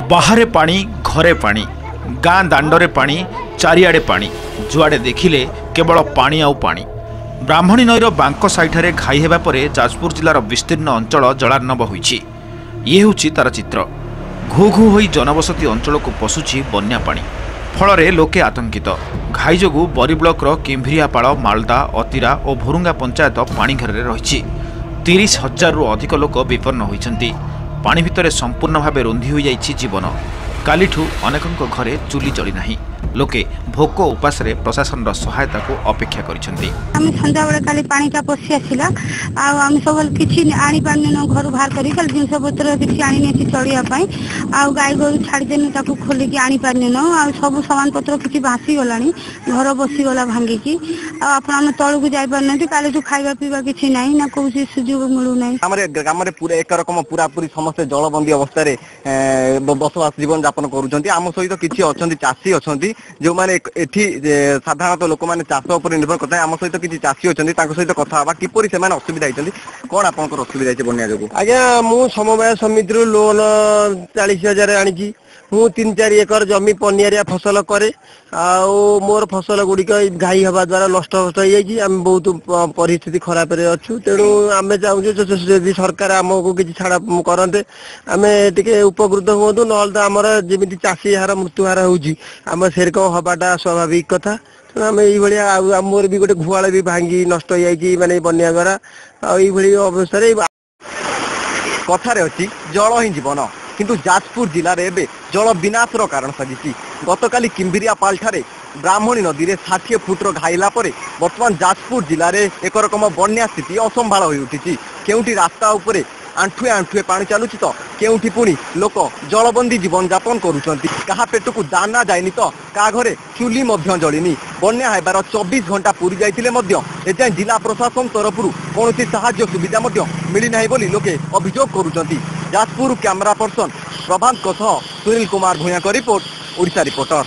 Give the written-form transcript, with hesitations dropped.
बाहरे पानी घरे पानी गाँ दांडरे पानी चारिआडे पानी जुआड़े देखिले केवल पानी आउ पानी। ब्राह्मणी नईर बांक साइठारे घाई हेबा परे जाजपुर जिलार विस्तीर्ण अंचल जलार्णव होईछि। ये होछि तार चित्र। घू घू होई जनबसती अंचल को पशुछि बन्या पानी। फल लोके आतंकित। घाई जोगु बरी ब्लॉकर किम्भिरियापाड़ मालदा अतिरा और भोरुंगा पंचायत पानी घेर रही 30,000 रु अधिक लोक विपन्न होइछन्ति। पानी भितर संपूर्ण भाव रुंधी हो जाइछि जीवन। कालीठू अनेकଙ୍କ घरे चुली जली नाही। लोके भोक उपास रे प्रशासन सहायता को अपेक्षा करिसेंती। हम संध्या बेले काली पानी का पसी आसिला आ हम सब किछि आनी पानी न घर बाहर करी काल जिंस पत्र किछि आनी नेछि चढ़िया पई आ गाय गरु छाडी देनु ताकू खोली कि आनी पानी न आ सब सामान पत्र किछि भासी गलानी घर बसी गला भांगी कि आ आपण हम तळु को जाय परनती काली तो खाइबा पीबा किछि नाही ना कोसी सुजोग मिलु नाही। हमरे ग्राम रे पूरा एक रकम पूरा पूरी समस्त जलबंदी अवस्था रे बसवास जीवन यापन करूछंती। आम सहित किछि अछंती चासी अछंती जो माने एठी साधारणतः लोक माने चाष उपर निर्भर करता। आम सहित किछि चासी अछंती तांको सहित कथा हबा किपरि से माने असुविधा हितंती कोन आपनकर असुविधा हिते बन्या जोगु। आज्ञा मु समवाय समिति लोन 40,000 आनी मु 3-4 एकर जमी पनियारिया फसल करे आ मोर फसल गुड़िक घाई हवा द्वारा नष्ट हो जाइए। आम बहुत परिस्थिति खराब रे अच्छु तेणु आम चाहूँ सरकार आमको किसी छाड़ा करते आम टे उपकृत हूँ ना आमर जमी चाषी हार मृत्यु हार होम सेरकम हवाटा स्वाभाविक कथा। आम ये मोर भी गोटे गुहाल भी भांगी नष्ट हो जाए माने बन्या द्वारा अवस्था कथारे अच्छी जल ही जीवन किंतु जाजपुर जिले में एवं जल विनाशर कारण साजिश। गतकाली किम्भिरियापाल ठारे ब्राह्मणी नदी में 60 फुट्र घाइला परे वर्तमान जाजपुर जिले में एक रकम बन्या स्थिति असंभाल हो उठी। केउठी रास्ता उपरे आंठुए आंठुए पानी चलुची तो केउठी पुणी लोक जलबंदी जीवन यापन करुछंती। कहा पेटकू दाना जाइनी तो का घरे चुली मध्य जलिनी। बन्या हेबार 24 घंटा पूरी जाइतिले मध्य एजाय जिला प्रशासन तरफरु कोनोसी सहाय्य सुविधा मध्य मिली नाही बोली लोके अभियोग करुछंती। जाजपुर कैमरा पर्सन प्रभात सुनील कुमार भूया का रिपोर्ट, ओडिशा रिपोर्टर।